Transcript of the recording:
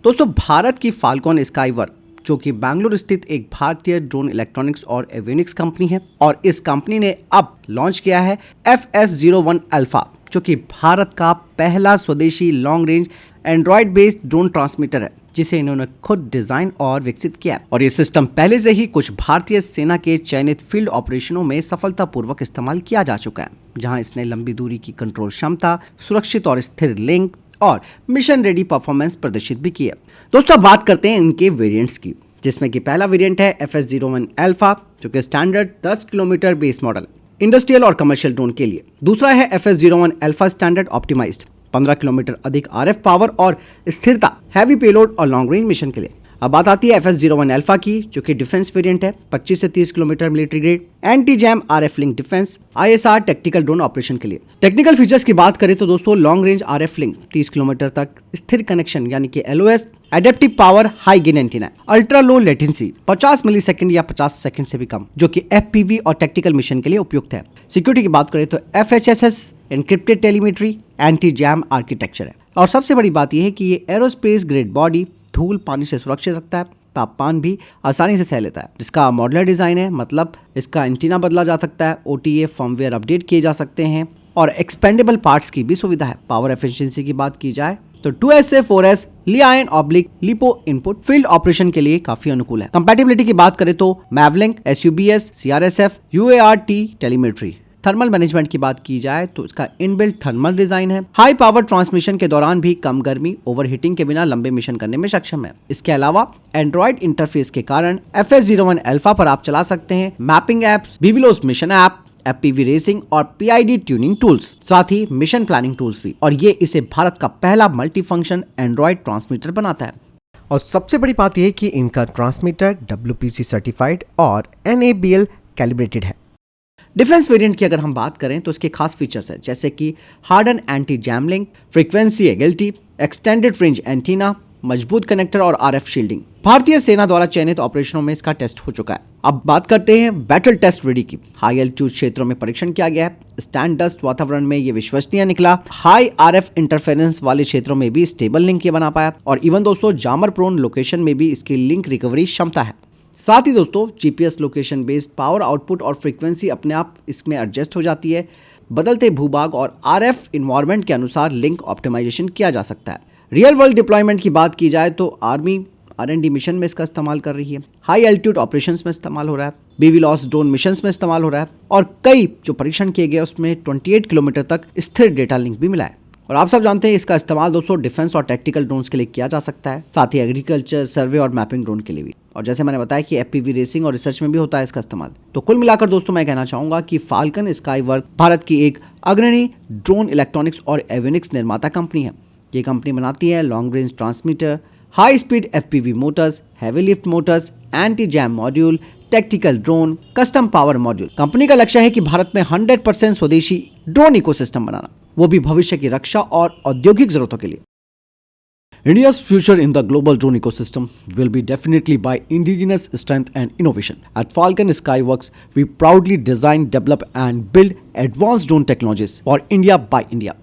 दोस्तों भारत की फाल्कन स्काईवर्क जो कि बेंगलुरु स्थित एक भारतीय ड्रोन इलेक्ट्रॉनिक्स और एवियोनिक्स कंपनी है और इस कंपनी ने अब लॉन्च किया है FS01 अल्फा जो कि भारत का पहला स्वदेशी long range Android based drone transmitter है जिसे इन्होंने खुद डिजाइन और विकसित किया है। और ये सिस्टम पहले से ही कुछ भारतीय सेना के चयनित फील्ड ऑपरेशनों में सफलतापूर्वक इस्तेमाल किया जा चुका है, जहां इसने लंबी दूरी की कंट्रोल क्षमता, सुरक्षित और स्थिर लिंक और मिशन रेडी परफॉर्मेंस प्रदर्शित भी की है। दोस्तों अब बात करते हैं इनके वेरिएंट्स की, जिसमें कि पहला वेरिएंट है FS01 अल्फा जो कि standard 10 kilometre base model industrial और कमर्शियल ड्रोन के लिए। दूसरा है FS01 alpha standard optimised 15 kilometre अधिक RF पावर और स्थिरता, हैवी पेलोड और लॉन्ग रेंज मिशन के लिए। अब बात आती है FS01 अल्फा की जो कि डिफेंस वेरिएंट है 25 से 30 kilometre military grade anti jam RF link defence ISR tactical drone operation के लिए। टेक्निकल फीचर्स की बात करें तो दोस्तों long range RF link 30 kilometre तक, स्थिर कनेक्शन यानी कि LOS, adaptive power, high gain antenna, ultra low latency 50 millisecond या 50 सेकंड से भी कम जो कि FPV और टैक्टिकल मिशन के लिए उपयुक्त है। सिक्योरिटी की बात करें तो FHSS encrypted telemetry, anti jam architecture है और सबसे बड़ी बात यह है कि ये एरोस्पेस ग्रेड बॉडी धूल पानी से सुरक्षित रखता है, तापमान भी आसानी से सह लेता है। जिसका मॉडुलर डिजाइन है, मतलब इसका एंटीना बदला जा सकता है, OTA फर्मवेयर अपडेट किए जा सकते हैं और एक्सपेंडेबल पार्ट्स की भी सुविधा है। पावर एफिशिएंसी की बात की जाए तो 2SA 4S li ion oblique LiPo input field operation के लिए काफी अनुकूल है। कंपैटिबिलिटी की बात करें तो मैवलिंक, SUBS, CRSF, UART telemetry. Thermal management की बात की जाए तो इसका इनबिल्ट थर्मल डिजाइन है, हाई पावर ट्रांसमिशन के दौरान भी कम गर्मी, ओवरहीटिंग के बिना लंबे मिशन करने में सक्षम है। इसके अलावा एंड्रॉइड इंटरफेस के कारण FS01 अल्फा पर आप चला सकते हैं mapping apps, BVLOS mission app, FPV racing और PID ट्यूनिंग टूल्स, साथ ही मिशन प्लानिंग टूल्स भी। और ये इसे भारत का पहला मल्टी फंक्शन एंड्रॉइड ट्रांसमीटर बनाता है। और सबसे बड़ी बात यह है कि इनका ट्रांसमीटर WPC सर्टिफाइड और NABL कैलिब्रेटेड है। डिफेंस वेरिएंट की अगर हम बात करें तो इसके खास फीचर्स है जैसे कि harden anti jam link, frequency agility, extended range antenna, मजबूत कनेक्टर और RF शील्डिंग। भारतीय सेना द्वारा चयनित ऑपरेशनों में इसका टेस्ट हो चुका है। अब बात करते हैं बैटल टेस्ट रेडी की। हाई एल्टीट्यूड क्षेत्रों में परीक्षण किया गया है, स्टैंड डस्ट वातावरण में ये विश्वसनीय निकला, हाई RF इंटरफेरेंस वाले क्षेत्रों में भी स्टेबल लिंक ये बना पाया और इवन दोस्तों जामर प्रोन लोकेशन में भी इसकी लिंक रिकवरी क्षमता है। साथ ही दोस्तों GPS location based power output और फ्रीक्वेंसी अपने आप इसमें एडजस्ट हो जाती है। बदलते भूभाग और RF इन्वायरमेंट के अनुसार लिंक ऑप्टिमाइजेशन किया जा सकता है। रियल वर्ल्ड डिप्लॉयमेंट की बात की जाए तो आर्मी R&D मिशन में इसका इस्तेमाल कर रही है, हाई एल्टीट्यूड ऑपरेशंस में इस्तेमाल हो रहा है, BVLOS ड्रोन मिशंस में इस्तेमाल हो रहा है और कई जो परीक्षण किए गए उसमें 28 किलोमीटर तक स्थिर डेटा लिंक भी मिला है। और आप सब जानते हैं इसका इस्तेमाल दोस्तों डिफेंस और टैक्टिकल ड्रोन्स के लिए किया जा सकता है, साथ ही एग्रीकल्चर, सर्वे और मैपिंग ड्रोन के लिए भी। और जैसे मैंने बताया कि FPV रेसिंग और रिसर्च में भी होता है इसका इस्तेमाल। तो कुल मिलाकर दोस्तों मैं कहना चाहूंगा कि फाल्कन स्काईवर्क भारत की एक अग्रणी ड्रोन इलेक्ट्रॉनिक्स और एवियोनिक्स निर्माता कंपनी है। ये कंपनी बनाती है long range transmitter, high speed FPV Motors, heavy lift Motors, anti jam module, tactical drone, custom power module. Company का लक्ष्य है कि भारत में 100% स्वदेशी ड्रोन इकोसिस्टम बनाना, वो भी भविष्य की रक्षा और औद्योगिक जरूरतों के लिए। India's future in the global drone ecosystem will be definitely by indigenous strength and innovation. At Falcon Skyworks, we proudly design, develop and build advanced drone technologies for India by India.